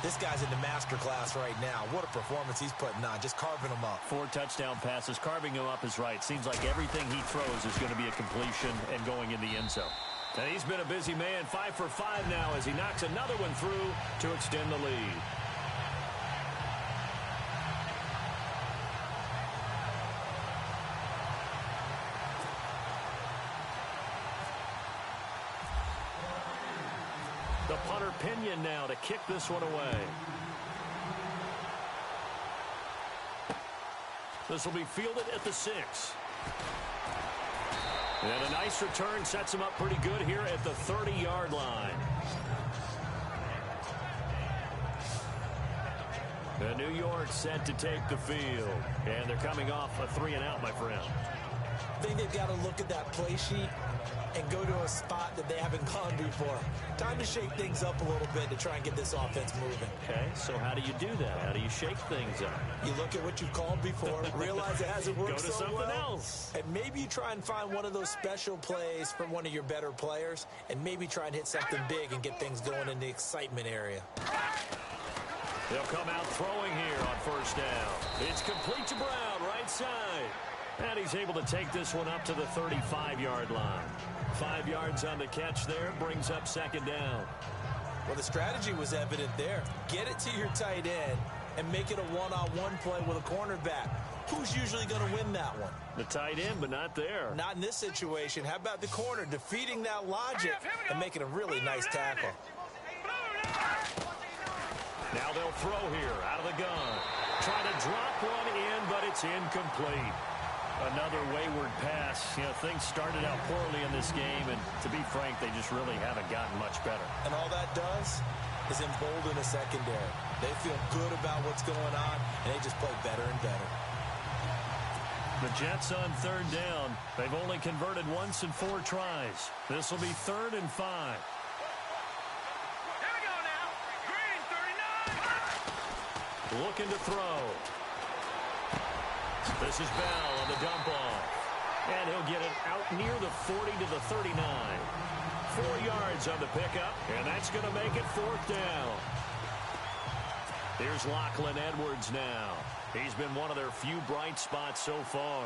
This guy's in the master class right now. What a performance he's putting on, just carving them up. 4 touchdown passes. Carving him up is right. Seems like everything he throws is going to be a completion and going in the end zone. And he's been a busy man. 5 for 5 now as he knocks another one through to extend the lead. The punter Pinion now to kick this one away. This will be fielded at the 6. And a nice return sets him up pretty good here at the 30-yard line. The New York set to take the field. And they're coming off a 3-and-out, my friend. I think they've got to look at that play sheet and go to a spot that they haven't gone before. Time to shake things up a little bit to try and get this offense moving. Okay, so how do you do that? How do you shake things up? You look at what you've called before, realize it hasn't worked Go to so something well, else. and maybe you try and find one of those special plays from one of your better players, and maybe try and hit something big and get things going in the excitement area. They'll come out throwing here on first down. It's complete to Brown, right side. And he's able to take this one up to the 35-yard line. 5 yards on the catch there, brings up second down. Well, the strategy was evident there. Get it to your tight end and make it a one-on-one play with a cornerback. Who's usually going to win that one? The tight end, but not there. Not in this situation. How about the corner defeating that logic and making a really nice tackle? Now they'll throw here out of the gun. Trying to drop one in, but it's incomplete. Another wayward pass. Things started out poorly in this game, and to be frank, they just really haven't gotten much better. And all that does is embolden a secondary. They feel good about what's going on, and they just play better and better. The Jets on third down. They've only converted once in 4 tries. This will be 3rd and 5. Here we go now. Green 39. Looking to throw. This is Bell on the dump off. And he'll get it out near the 40 to the 39. 4 yards on the pickup, and that's going to make it 4th down. Here's Lachlan Edwards now. He's been one of their few bright spots so far.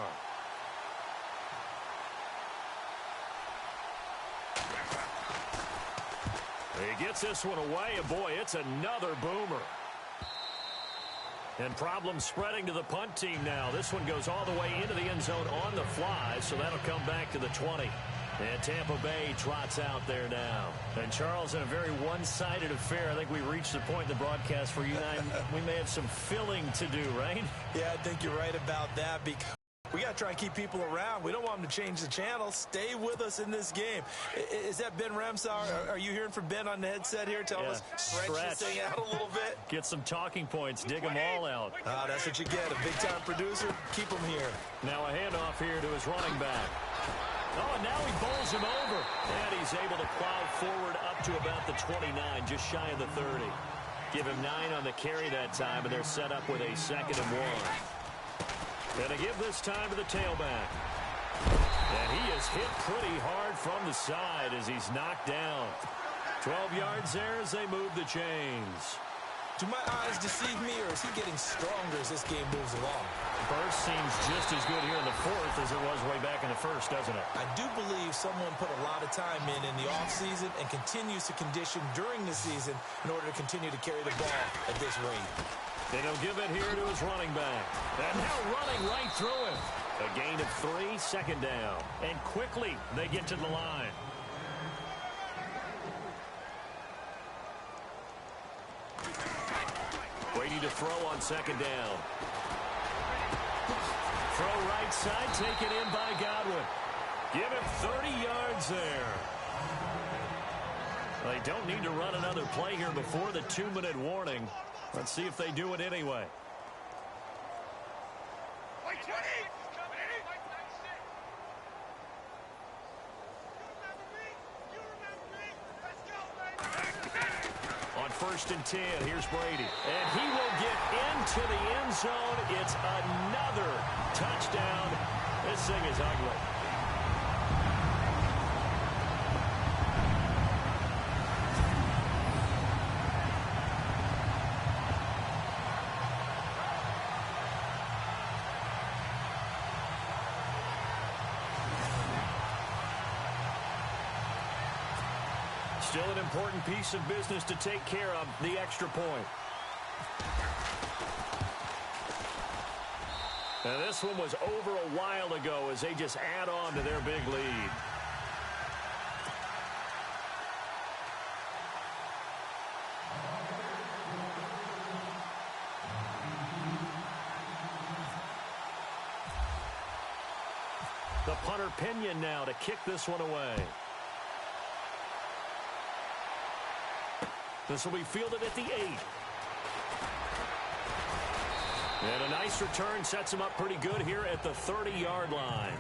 He gets this one away, and boy, it's another boomer. And problems spreading to the punt team now. This one goes all the way into the end zone on the fly, so that'll come back to the 20. And Tampa Bay trots out there now. And Charles, in a very one-sided affair, I think we reached the point in the broadcast where you and I, we may have some filling to do, right? Yeah, I think you're right about that because we got to try and keep people around. We don't want them to change the channel. Stay with us in this game. Is that Ben Ramsauer? Are you hearing from Ben on the headset here? Tell us, stretch this thing out a little bit. Get some talking points. Dig them all out. That's what you get. A big-time producer. Keep them here. Now a handoff here to his running back. Oh, and now he bowls him over. And he's able to plow forward up to about the 29, just shy of the 30. Give him 9 on the carry that time, and they're set up with a 2nd and 1. And to give this time to the tailback. And he is hit pretty hard from the side as he's knocked down. 12 yards there as they move the chains. Do my eyes deceive me, or is he getting stronger as this game moves along? Burst seems just as good here in the 4th as it was way back in the 1st, doesn't it? I do believe someone put a lot of time in the offseason and continues to condition during the season in order to continue to carry the ball at this rate. And he'll give it here to his running back. And now running right through him. A gain of 3, 2nd down. And quickly they get to the line. Waiting to throw on 2nd down. Throw right side, taken in by Godwin. Give him 30 yards there. They don't need to run another play here before the 2-minute warning. Let's see if they do it anyway. On 1st and 10, here's Brady. And he will get into the end zone. It's another touchdown. This thing is ugly. Still an important piece of business to take care of, the extra point. Now this one was over a while ago as they just add on to their big lead. The punter Pinion now to kick this one away. This will be fielded at the 8. And a nice return sets him up pretty good here at the 30-yard line.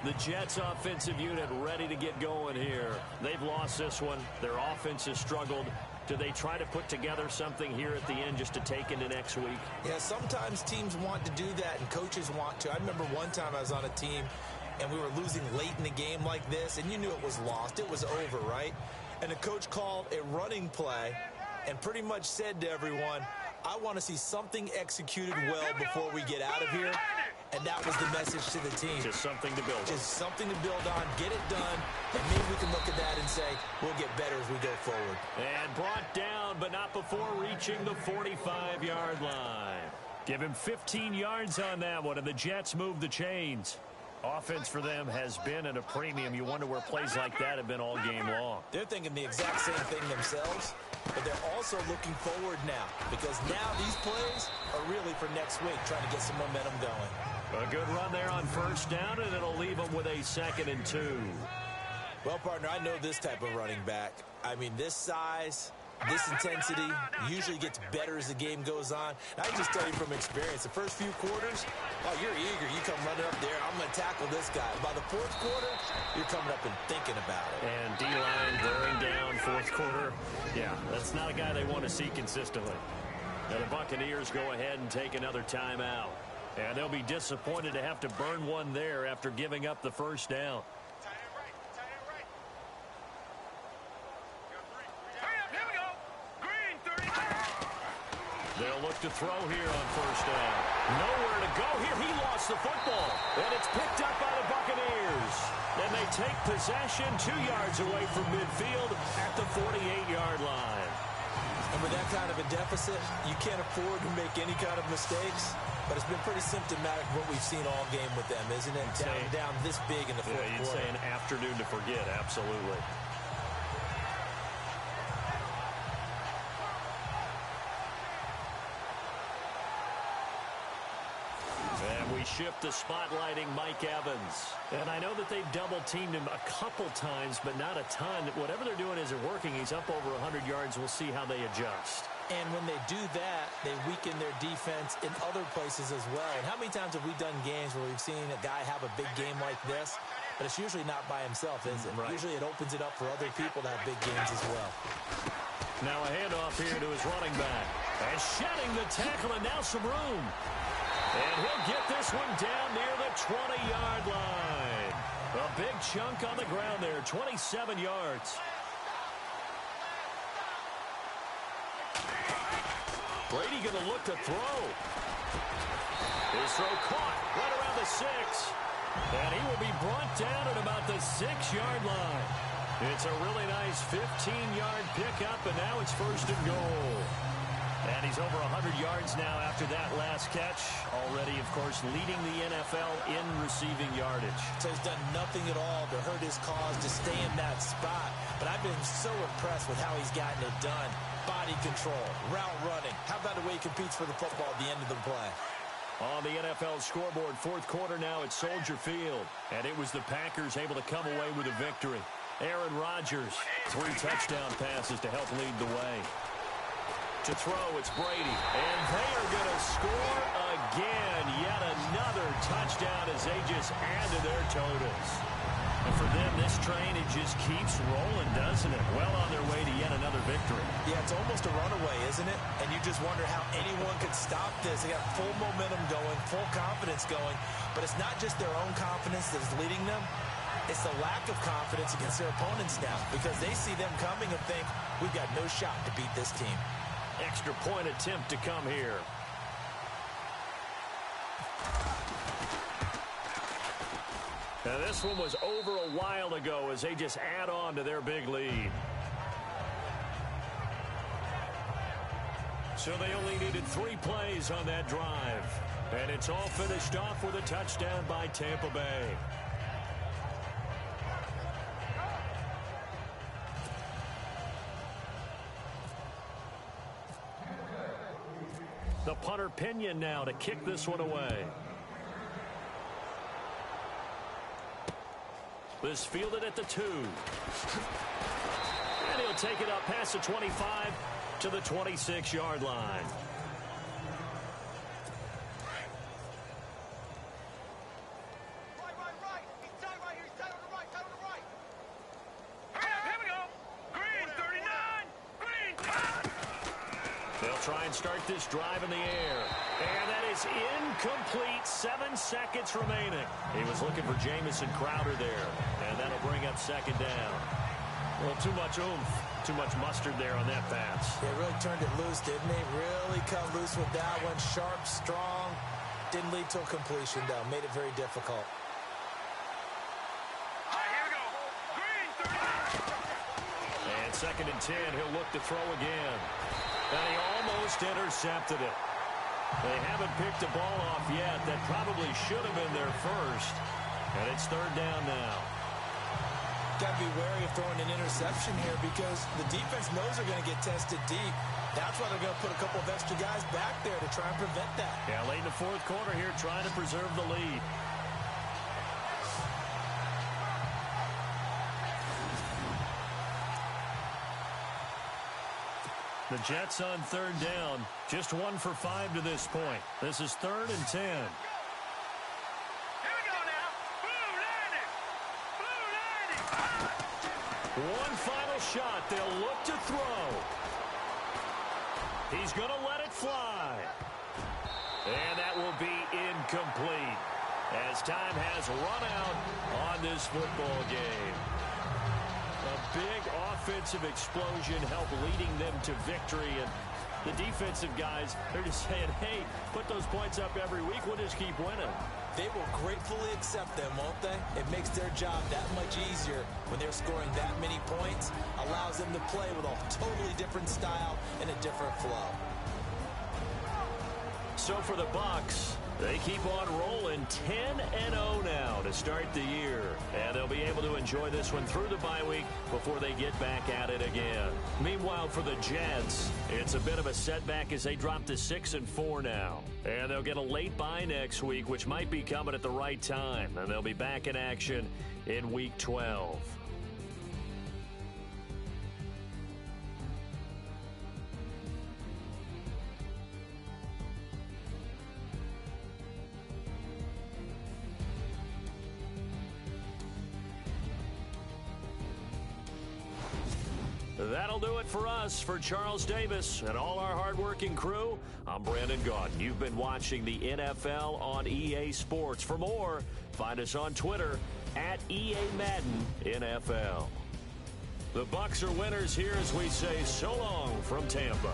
The Jets offensive unit ready to get going here. They've lost this one. Their offense has struggled. Do they try to put together something here at the end just to take into next week? Yeah, sometimes teams want to do that and coaches want to. I remember one time I was on a team and we were losing late in the game like this, and you knew it was lost. It was over, right? And the coach called a running play and pretty much said to everyone, I want to see something executed well before we get out of here. And that was the message to the team. Just something to build on. Just something to build on, get it done, and maybe we can look at that and say, we'll get better as we go forward. And brought down, but not before reaching the 45-yard line. Give him 15 yards on that one, and the Jets move the chains. Offense for them has been at a premium. You wonder where plays like that have been all game long. They're thinking the exact same thing themselves, but they're also looking forward now because now these plays are really for next week, trying to get some momentum going. A good run there on 1st down, and it'll leave them with a 2nd and 2. Well, partner, I know this type of running back. I mean, this size, this intensity usually gets better as the game goes on. And I can just tell you from experience, the first few quarters, oh, you're eager. You come running up there, I'm going to tackle this guy. By the fourth quarter, you're coming up and thinking about it. And D-line wearing down fourth quarter. Yeah, that's not a guy they want to see consistently. Now the Buccaneers go ahead and take another timeout. And they'll be disappointed to have to burn one there after giving up the first down. They'll look to throw here on first down. Nowhere to go here. He lost the football. And it's picked up by the Buccaneers. And they take possession 2 yards away from midfield at the 48-yard line. And with that kind of a deficit, you can't afford to make any kind of mistakes. But it's been pretty symptomatic of what we've seen all game with them, isn't it? Down this big in the fourth quarter. You'd say an afternoon to forget, absolutely. And we shift to spotlighting Mike Evans. And I know that they've double-teamed him a couple times, but not a ton. Whatever they're doing isn't working. He's up over 100 yards. We'll see how they adjust. And when they do that, they weaken their defense in other places as well. And how many times have we done games where we've seen a guy have a big game like this, but it's usually not by himself, is it? Right. Usually it opens it up for other people to have big games as well. Now a handoff here to his running back. And shedding the tackle, and now some room. And he'll get this one down near the 20-yard line. A big chunk on the ground there, 27 yards. Brady going to look to throw. His throw caught right around the 6. And he will be brought down at about the 6-yard line. It's a really nice 15-yard pickup, and now it's first and goal. And he's over 100 yards now after that last catch. Already, of course, leading the NFL in receiving yardage. So he's done nothing at all to hurt his cause, to stay in that spot. But I've been so impressed with how he's gotten it done. Body control, route running. How about the way he competes for the football at the end of the play? On the NFL scoreboard, fourth quarter now at Soldier Field. And it was the Packers able to come away with a victory. Aaron Rodgers, 3 touchdown passes to help lead the way. To throw, it's Brady. And they are going to score again. Yet another touchdown as they just add to their totals. And for them, this train, it just keeps rolling, doesn't it? Well on their way to yet another victory. Yeah, it's almost a runaway, isn't it? And you just wonder how anyone could stop this. They got full momentum going, full confidence going. But it's not just their own confidence that's leading them. It's the lack of confidence against their opponents now, because they see them coming and think, we've got no shot to beat this team. Extra point attempt to come here. Now this one was over a while ago as they just add on to their big lead. So they only needed 3 plays on that drive. And it's all finished off with a touchdown by Tampa Bay. The punter Pinion now to kick this one away. This fielded at the 2. And he'll take it up past the 25 to the 26-yard line. Try and start this drive in the air. And that is incomplete. 7 seconds remaining. He was looking for Jamison Crowder there. And that'll bring up second down. Well, too much oomph. Too much mustard there on that pass. They really turned it loose, didn't they? Really cut loose with that one. Sharp, strong. Didn't lead to a completion, though. Made it very difficult. And second and 10. He'll look to throw again. And he almost intercepted it. They haven't picked the ball off yet. That probably should have been their first. And it's third down now. Got to be wary of throwing an interception here because the defense knows they're going to get tested deep. That's why they're going to put a couple of extra guys back there to try and prevent that. Yeah, late in the fourth quarter here, trying to preserve the lead. The Jets on third down. Just 1 for 5 to this point. This is 3rd and 10. Here we go now. Blue 90. One final shot. They'll look to throw. He's going to let it fly. And that will be incomplete as time has run out on this football game. A big offensive explosion helped leading them to victory. And the defensive guys, they're just saying, hey, put those points up every week. We'll just keep winning. They will gratefully accept them, won't they? It makes their job that much easier when they're scoring that many points. Allows them to play with a totally different style and a different flow. So for the Bucs, they keep on rolling 10-0 now to start the year. And they'll be able to enjoy this one through the bye week before they get back at it again. Meanwhile, for the Jets, it's a bit of a setback as they drop to 6-4 now. And they'll get a late bye next week, which might be coming at the right time. And they'll be back in action in Week 12. That'll do it for us. For Charles Davis and all our hardworking crew, I'm Brandon Gaudin. You've been watching the NFL on EA Sports. For more, find us on Twitter at EA Madden NFL. The Bucs are winners here as we say so long from Tampa.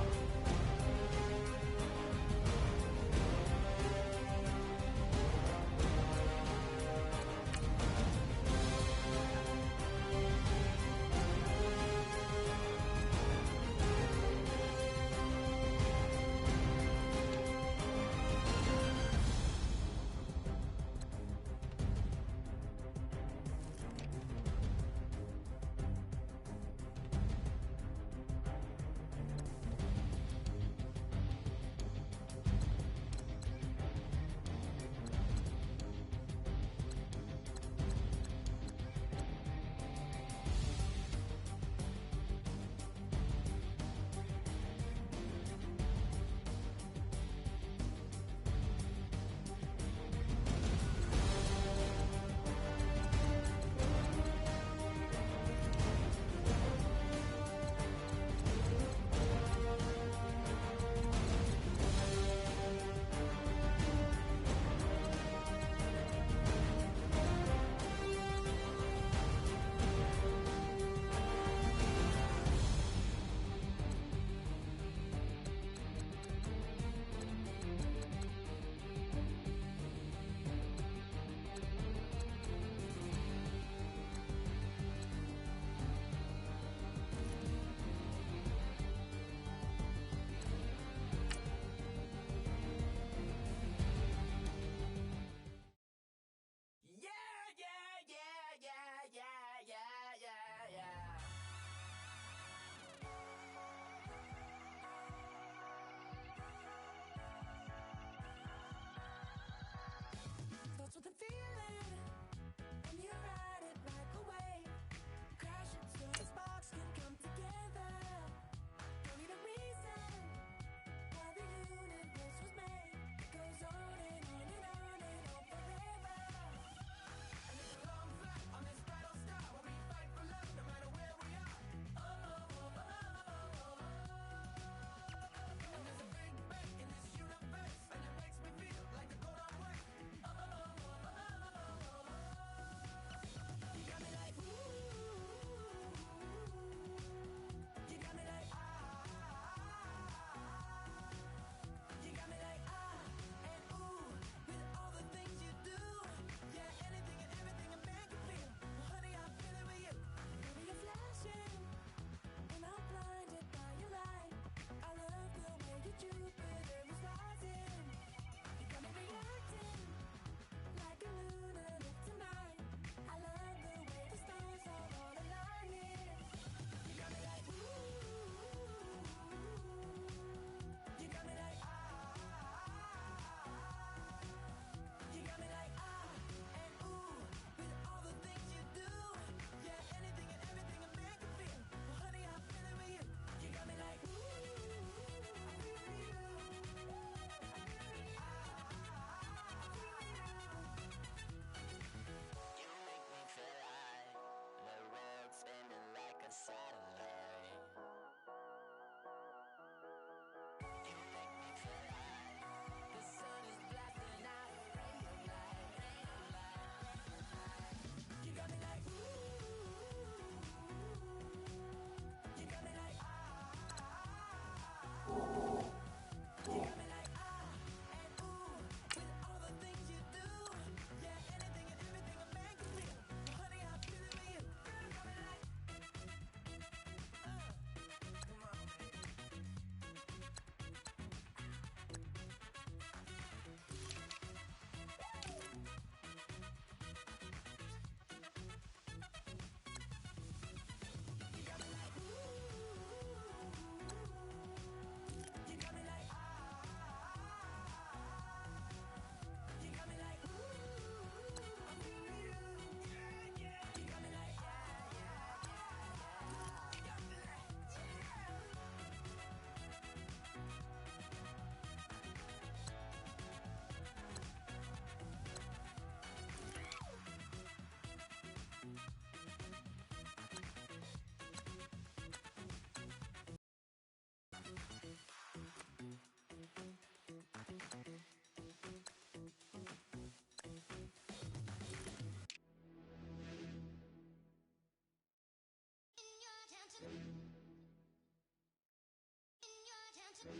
You're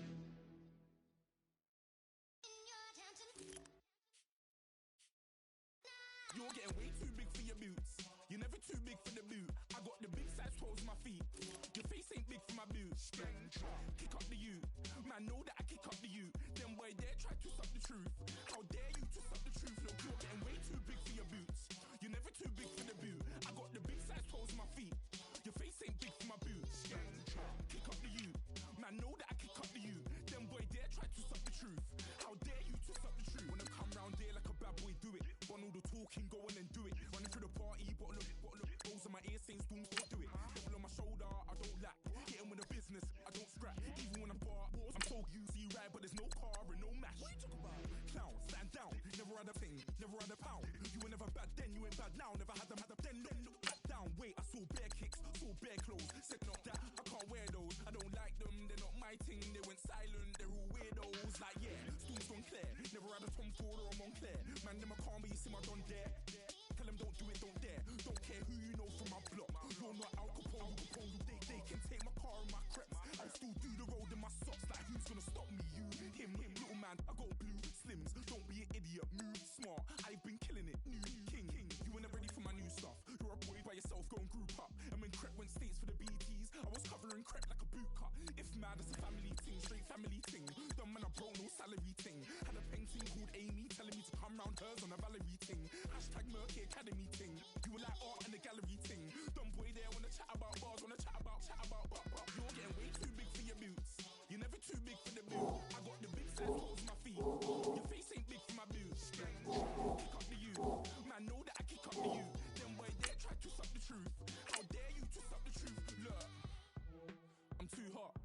getting way too big for your boots. You're never too big for the boot. I got the big size toes on my feet. Your face ain't big for my boots. Kick up the you. Man, know that I kick up the you. Then boy dare try to suck the truth. How dare you to suck the truth? Look, you're getting way too big for your boots. You're never too big for the boot. I got the big size toes on my feet. Your face ain't big for my boots. Kick up the you. Man, know that I kick up the you. Then boy dare try to suck the truth. How dare you to suck the truth? Wanna come round there like a bad boy, do it. Want all the talking, go on and do it. Running through the party, bottle of rolls in my ear saying storms, don't do it. Double on my shoulder, I don't lack. Getting with the business, I don't scrap. Even when I'm bar, I'm so easy ride, but there's no car and no mash. What you talk about? Clown, stand down. Never had a thing, never had a pound. You were never bad then, you ain't bad now. Never had them, then look back down. Wait, I saw bare kicks, saw bare clothes. Said not that, I can't wear those. I don't like them, they're not my thing. They went silent, they're all weirdos. Like yeah, storms gone clear. Never had a Tom Ford or a Montclair. Man, them a calm, but you see my don dare. Tell them don't do it, don't dare. Don't care who you know from my block. You're not Al Capone, they can take my car and my creps. I still do the road in my socks. Like who's gonna stop me? You, him, little man. I got blue slims. Don't be an idiot, move smart. I've been killing it, new king. You ain't ready for my new stuff. You're a boy by yourself, go and group up. And when Crep went states for the BTs, I was covering Crep like a boot cut. If mad, it's a family thing, straight family thing. Dumb man, I broke no salary thing. Had a painting called Amy telling me to come round hers on a Valerie thing. Hashtag Murky Academy thing. You were like art and the gallery thing. Dumb boy there wanna chat about bars, wanna chat about. You're getting way too big for your boots. You're never too big for the boot. I got the big size toes on my feet. Your face ain't big for my boots. Kick up the you. Man, know that I kick up the you. Then boy dare try to suck the truth. How dare you to suck the truth? Look, I'm too hot.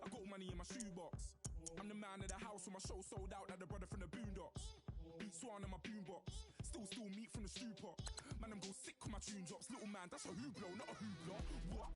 I got money in my shoebox. I'm the man of the house when my show sold out like the brother from the Boondocks. Beat Swan in my boombox. Still meat from the stew pot. Man, I'm go sick when my tune drops. Little man, that's a hooplo, not a hoopla. What?